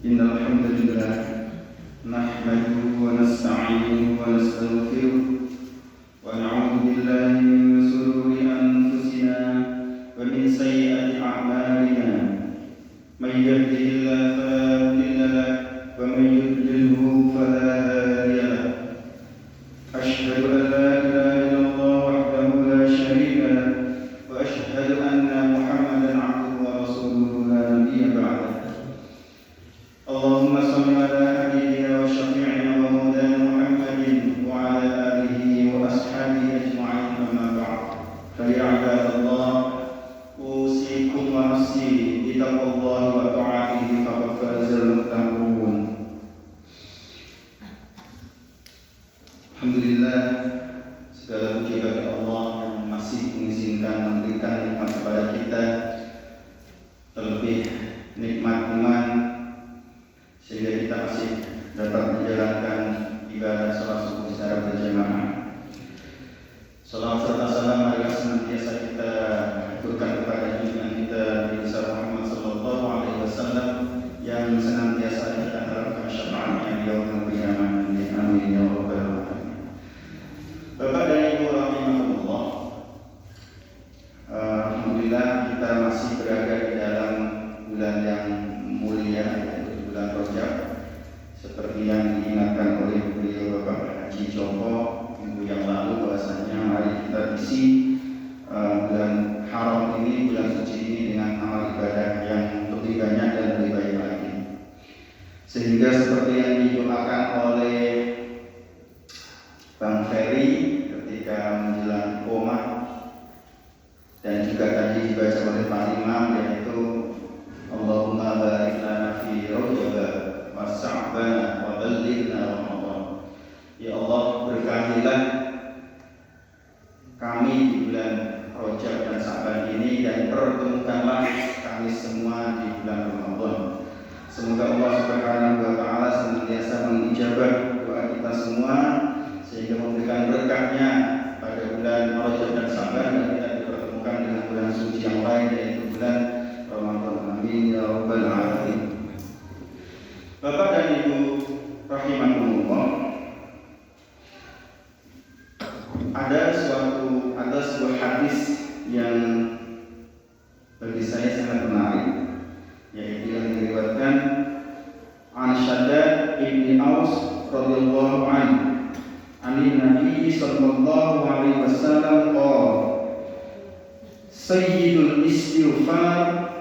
إن الحمد لله نحمده ونستعينه ونستغفره ونعوذ بالله من شرور أنفسنا ومن سيئات أعمالنا من يهده الله فلا مضل له ومن يضلله فلا هادي له أشهد أن لا إله إلا الله وحده لا شريك له وأشهد أن محمدا عبده ورسوله لا نبي بعده اللهم صل على حبيبنا وشفيعنا ومولانا محمد وعلى آله وأصحابه أجمعين أما بعد فيا عباد الله أوصيكم ونفسي بتقوى الله وطاعته فقد فاز المتقون. Alhamdulillah, segala puji bagi Allah yang masih mengizinkan memberikan nikmat kepada kita, terlebih nikmat iman, sehingga kita masih dapat menjalankan ibadah salat subuh secara berjamaah. Salawat serta salam adalah senantiasa kita aturkan kepada junjungan kita Nabi Muhammad sallallahu alaihi wasallam yang senantiasa kita harapkan syafaatnya di yaumul qiyamah. Amin ya rabbal alamin. Bapak dan Ibu rahimahullah, alhamdulillah kita masih berada di dalam bulan yang mulia, bulan Rajab, seperti yang diingatkan oleh beliau Bapak Haji Joko minggu yang lalu, bahwasanya mari kita isi bulan haram ini, bulan suci ini dengan amal ibadah yang lebih banyak dan lebih baik lagi, sehingga seperti yang didoakan oleh Bang Ferry ketika menjelang koma dan juga tadi dibaca oleh Pak Imam, yaitu Allahumma barik lana fi Rajab wa Sya'ban wa ballighna Ramadan. Ya Allah, berkahilah kami di bulan Rajab dan Sya'ban ini dan pertemukanlah kami semua di bulan Ramadan. Semoga Allah Subhanahu wa taala senantiasa mengijabah doa kita semua sehingga memberikan berkahnya pada bulan Rajab dan Sya'ban dan kita dipertemukan dengan bulan suci yang lain, yaitu bulan Ramadan. Amin ya rabbal alamin. Bapak dan Ibu rahimahumullah, ada sebuah hadis yang bagi saya sangat menarik, yaitu yang diriwayatkan an Shaddad ibn Aus radhiyallahu anhu Ani Nabi sallallahu alaihi wasallam qala Sayyidul istighfar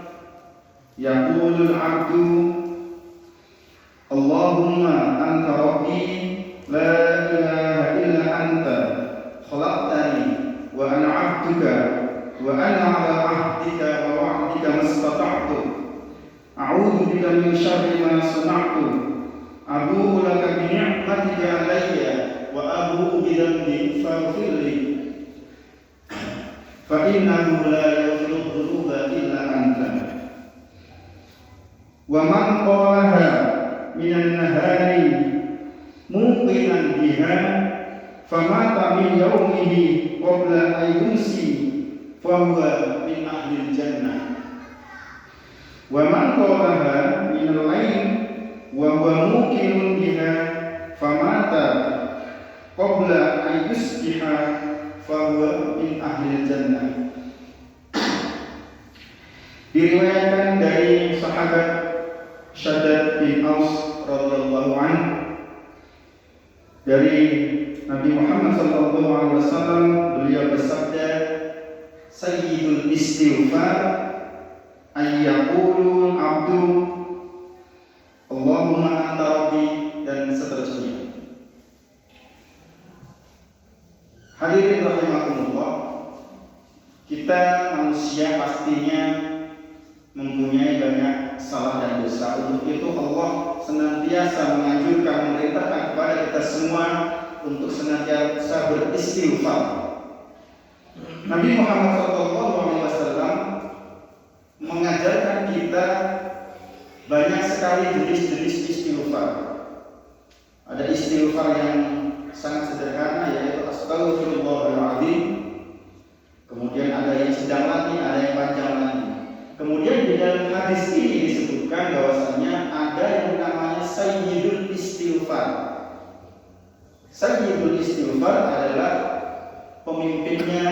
yaqulul abdu Allahumma anta rabbi la ilaha illa anta khalaqtani wa ana 'abduka wa ana 'ala 'ahdika wa wa'dika mastata'tu a'udzu bika min syarri ma sana'tu abu'u laka bi ni'matika 'alayya wa abu'u bi dhanbi faghfir li fa innahu la yaghfiru dhunuba illa anta. Wa man qalaha minan nahari muqinan biha famata min yawmihi qabla an yumsi fahuwa min ahlil jannah. Wa man qalaha minal lail wa huwa muqinun biha famata qabla an yusbiha fahuwa min ahlil jannah. Diriwayatkan dari sahabat Shaddad bin Aus radhiyallahu anhu dari Nabi Muhammad sallallahu alaihi wasallam, beliau bersabda, Sayyidul istighfar ayyaqulul abdu Allahumma anta rabbi, dan seterusnya. Hadirin rahimakumullah, kita manusia pastinya mempunyai banyak salah dan dosa. Untuk itu Allah senantiasa menganjurkan, memerintahkan kepada kita semua untuk senantiasa beristighfar. Nabi Muhammad SAW mengajarkan kita banyak sekali jenis-jenis istighfar. Ada istighfar yang sangat sederhana, yaitu Astaghfirullahaladzim. Kemudian ada yang sedang lagi, ada yang panjang lagi. Kemudian di dalam hadis ini disebutkan bahwasanya ada yang Sayyidul istighfar adalah pemimpinnya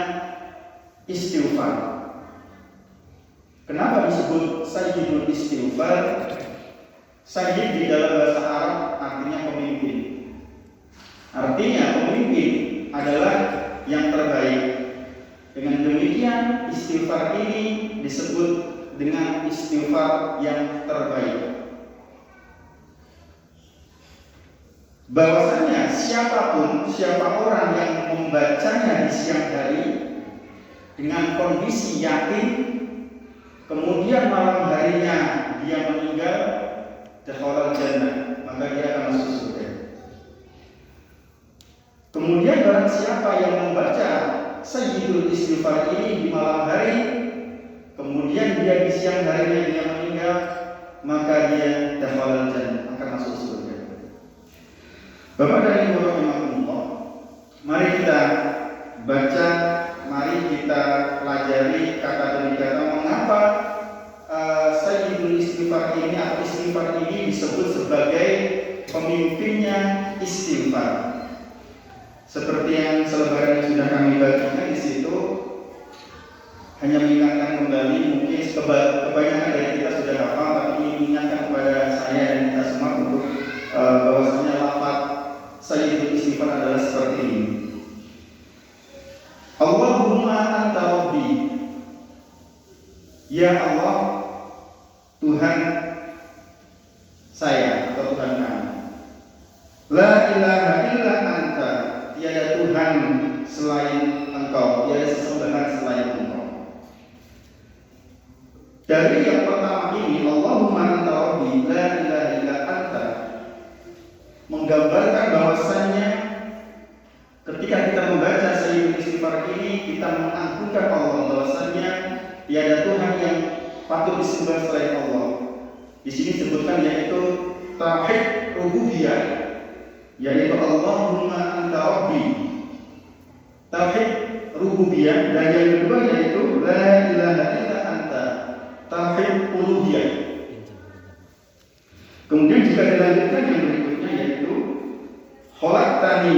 istighfar. Kenapa disebut Sayyidul istighfar? Sayyid di dalam bahasa Arab artinya pemimpin. Artinya pemimpin adalah yang terbaik. Dengan demikian istighfar ini disebut dengan istighfar yang terbaik. Bahwasanya siapa orang yang membacanya di siang hari dengan kondisi yakin, kemudian malam harinya dia meninggal, dakhalal jannah, maka dia akan masuk surga. Kemudian barang siapa yang membaca Sayyidul istighfar ini di malam hari, kemudian dia di siang harinya dia meninggal, maka dia dakhalal jannah, akan masuk surga. Bapak dan Ibu rahimakumullah, mari kita baca, mari kita pelajari kata demi kata mengapa Sayyidul istighfar ini atau istighfar ini disebut sebagai pemimpinnya istighfar. Seperti yang selebaran yang sudah kami bagikan di situ, hanya mengingatkan kembali, mungkin kebanyakan dari kita sudah hafal, tapi mengingatkan kepada saya dan kita semua untuk bahwasanya lafaz Sayyidul istighfar adalah seperti ini. Allahumma anta rabbi, ya Allah, Tuhan saya atau Tuhan kami. La ilaha illa anta, tiada Tuhan selain Engkau, tiada sesembahan selain Engkau. Dari yang pertama ini, Allahumma anta rabbi, la ilaha illa anta, menggambarkan bahwasannya ketika kita membaca Sayyidul istighfar ini, kita mengagungkan Allah, bahwasannya tiada Tuhan yang patut disembah selain Allah. Di sini disebutkan yaitu tauhid rububiyah, yaitu Allahumma anta rabbi, tauhid rububiyah, dan yang kedua yaitu la ilaha illa anta, tauhid uluhiyah. Kemudian jika dilanjutkan yang berikutnya yaitu khalaqtani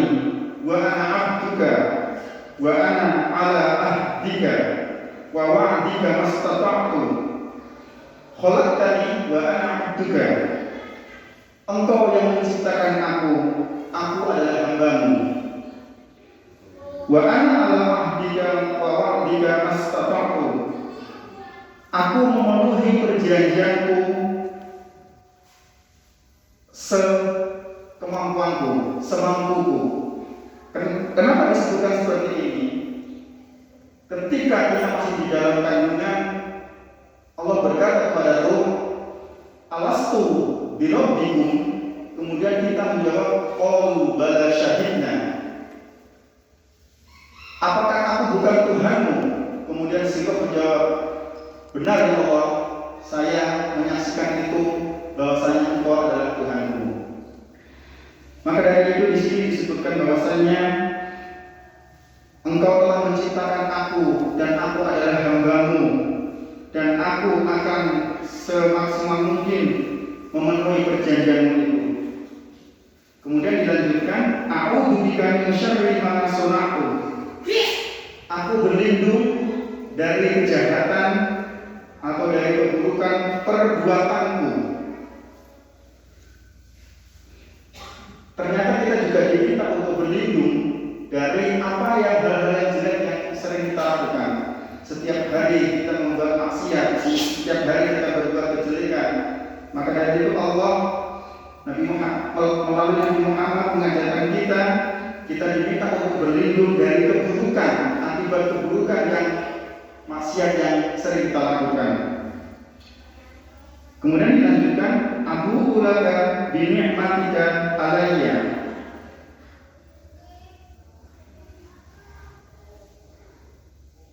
wa ana 'abduka wa ana 'ala ahdika wa wa'dika mastata'tu. Khalaqtani wa ana 'abduka, Engkau yang menciptakan aku adalah hamba-Mu. Wa ana 'ala ahdika wa wa'dika mastata'tu, aku memenuhi perjanjianku sekemampuanku, semampuku. Kenapa disebutkan seperti ini? Ketika kita masih di dalam kandungan, Allah berkata kepada Ruh, alastu birabbikum, kemudian kita menjawab, qalu bala syahidna, apakah aku bukan Tuhanmu? Kemudian si Ruh menjawab, benar ya Allah, saya menyaksikan itu, bahwasanya Engkau adalah Tuhanku. Maka dari itu di sini disebutkan bahwasanya Engkau telah menciptakan aku dan aku adalah hamba-Mu, dan aku akan semaksimal mungkin memenuhi perjanjian-Mu itu. Kemudian dilanjutkan, a'udzu bika min syarri ma sana'tu, aku berlindung dari kejahatan atau dari keburukan perbuatanku. Ternyata kita juga diminta untuk berlindung dari apa yang hal-hal yang jelek yang sering kita lakukan. Setiap hari kita membuat maksiat, setiap hari kita berbuat kejelekan. Maka dari itu Allah, Nabi Muhammad, melalui Nabi Muhammad mengajarkan kita diminta untuk berlindung dari keburukan, akibat keburukan yang maksiat yang sering kita lakukan. Kemudian dilanjutkan, Abu ulaka bi ni'matika alayya,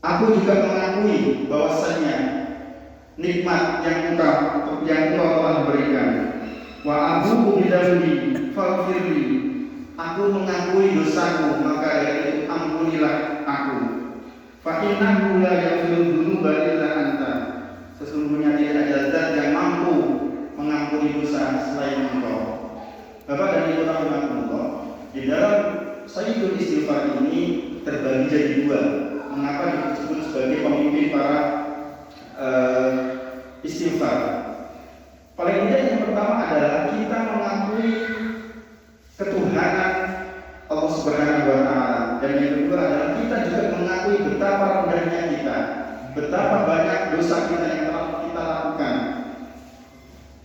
aku juga mengakui bahwasanya nikmat yang engkau telah berikan. Wa abu bidambi faghfirli, aku mengakui dosaku, maka dari itu ampunilah aku. Fa innahu la yaghfiru dzunuba illa anta, sesungguhnya tidak ada zat yang mampu mengampuni dosa selain Engkau. Bapak dan Ibu rahimakumullah, di dalam jadi dua. Mengapa disebut sebagai pemimpin para istighfar? Paling tidak yang pertama adalah kita mengakui ketuhanan Allah Subhanahu wa Ta'ala, dan yang kedua adalah kita juga mengakui betapa rendahnya kita, betapa banyak dosa kita yang telah kita lakukan.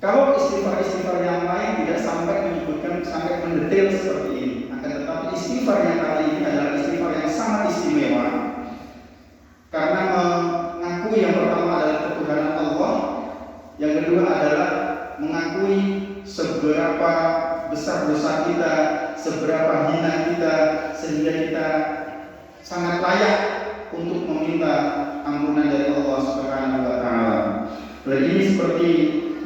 Kalau istighfar yang lain tidak sampai menyebutkan sampai mendetail seperti ini, akan tetapi istighfar yang kali ini adalah istighfar yang sangat istimewa karena mengakui yang pertama adalah ketuhanan Allah, yang kedua adalah mengakui seberapa besar dosa kita, seberapa hina kita, sehingga kita sangat layak untuk meminta ampunan dari Allah Subhanahu wa Ta'ala. Hal ini seperti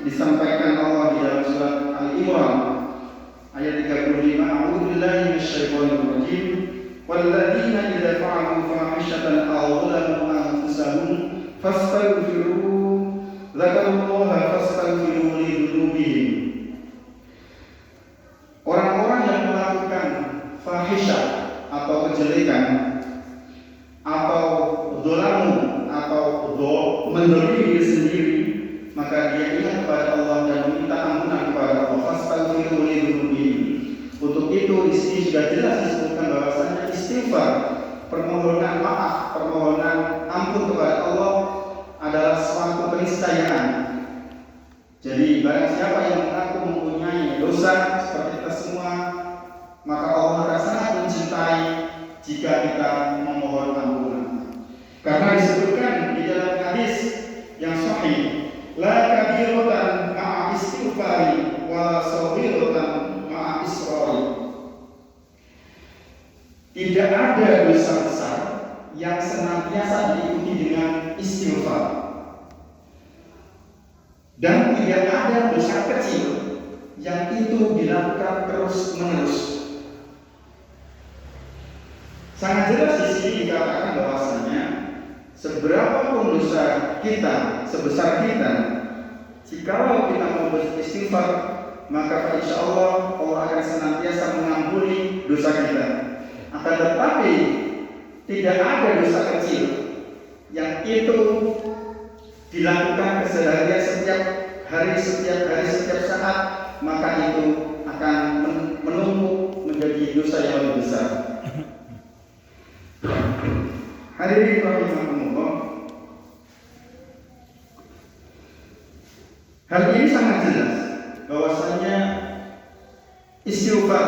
disampaikan Allah di dalam surat Al-Imran ayat 35, A'udzubillahi minasyaitonir rajim, walladzina idza fa'alu fahishatan aw dzalamu anfusahum fastaghfiru dzakarullaha fastaghfiru lidzunubihim. Orang-orang yang melakukan fahisyah atau kejelekan atau dzalamu atau mendolimi diri sendiri, maka dia ingat kepada Allah dan meminta ampunan kepada Allah. Fastaghfiru lidzunubihim. Untuk itu di sini sudah jelas disebutkan bahwasanya istighfar, permohonan maaf, permohonan ampun kepada Allah adalah suatu keniscayaan. Jadi barang siapa yang mengaku mempunyai dosa seperti kita semua, maka Allah akan sangat mencintai jika kita memohon ampunan. Karena disebutkan di dalam hadis yang sahih, la kabiratan ma'a istighfari wa saghiratan ma'a israri. Tidak ada dosa besar yang senantiasa diikuti dengan istighfar, dan tidak ada dosa kecil yang itu dilakukan terus-menerus. Sangat jelas di sini dikatakan bahwasanya seberapapun dosa kita, sebesar kita, jikalau kita mau beristighfar, maka insya Allah Allah akan senantiasa mengampuni dosa kita. Akan tetapi tidak ada dosa kecil yang itu dilakukan keseharian setiap hari, setiap saat, maka itu akan menumpuk menjadi dosa yang lebih besar. Hadirin rahimakumullah, hal ini sangat jelas bahwasanya istighfar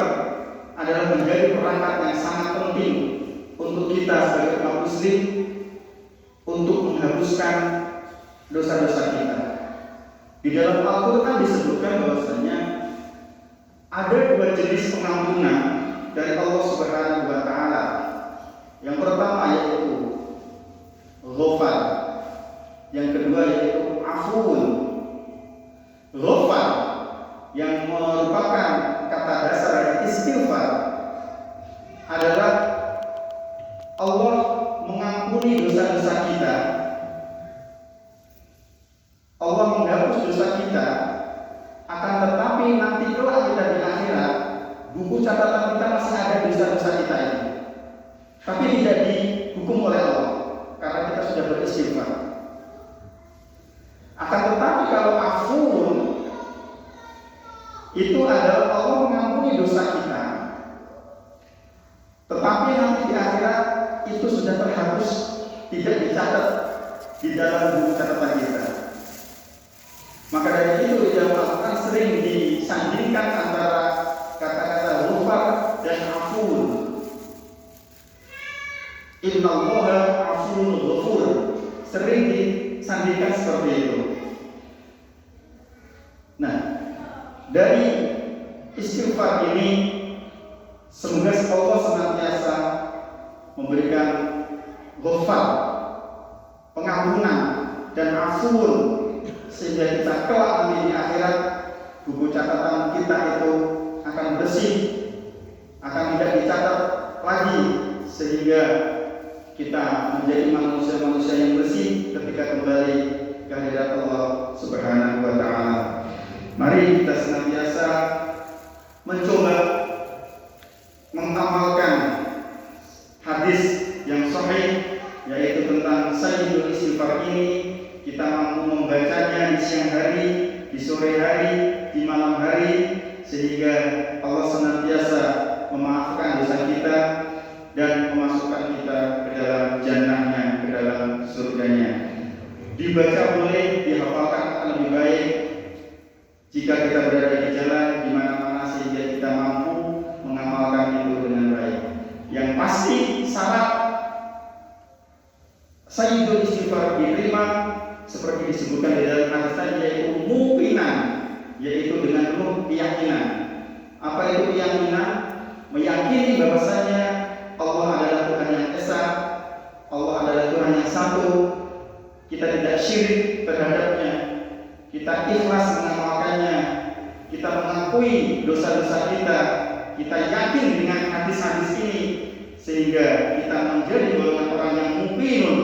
adalah menjadi perangkat yang sangat penting untuk kita sebagai umat muslim untuk menghapuskan dosa-dosa kita. Di dalam Al-Quran disebutkan bahwasanya ada dua jenis pengampunan dari Allah Subhanahu wa Ta'ala. Yang pertama yaitu ghafar, yang kedua yaitu afun. Ghafar yang merupakan kata dasar dari istighfar adalah Allah mengampuni dosa-dosa kita, Allah menghapus dosa kita. Akan tetapi nanti kelak kita di akhirat, buku catatan kita masih ada dosa-dosa kita ini, tapi tidak dihukum oleh Allah karena kita sudah beristighfar. Akan tetapi kalau afun itu adalah Allah mengampuni dosa kita, tetapi nanti di akhirat itu sudah terhapus, tidak dicatat di dalam buku catatan kita. Maka dari itu di dalam Al-Quran sering disandingkan antara kata-kata ghafar dan afun. Innallaha afun ghafur, sering disandingkan seperti itu. Nah, dari istighfar ini semoga Allah senantiasa memberikan ghafar, pengampunan dan afun, sehingga kita kelak nanti di akhirat buku catatan kita itu akan bersih, akan tidak dicatat lagi, sehingga kita menjadi manusia-manusia yang bersih ketika kembali ke hadirat Allah Subhanahu wa Ta'ala. Mari kita senantiasa mencoba mengamalkan hadis yang di sore hari, di malam hari, sehingga Allah senantiasa memaafkan dosa kita dan memasukkan kita ke dalam jannahnya, ke dalam surganya. Dibaca boleh, dihafalkan akan lebih baik jika kita berada di jalan di mana-mana, sehingga kita mampu mengamalkan itu dengan baik. Yang pasti syarat sayyidul istighfar diterima seperti disebutkan di dalam hadis tadi, yaitu muqinan, yaitu dengan penuh keyakinan. Apa itu keyakinan? Meyakini bahwasanya Allah adalah Tuhan yang esa, Allah adalah Tuhan yang satu, kita tidak syirik terhadapnya, kita ikhlas mengamalkannya, kita mengakui dosa-dosa kita yakin dengan hadis-hadis ini, sehingga kita menjadi golongan orang yang muqinun,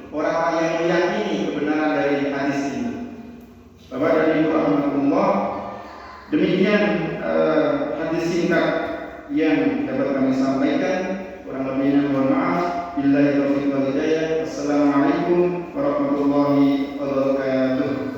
orang-orang yang meyakini kebenaran dari hadis ini. Bapak dan Ibu rahmatullah, demikian hadis singkat yang dapat kami sampaikan. Kurang lebihnya mohon maaf. Billahi taufiq wal hidayah. Wassalamualaikum warahmatullahi wabarakatuh.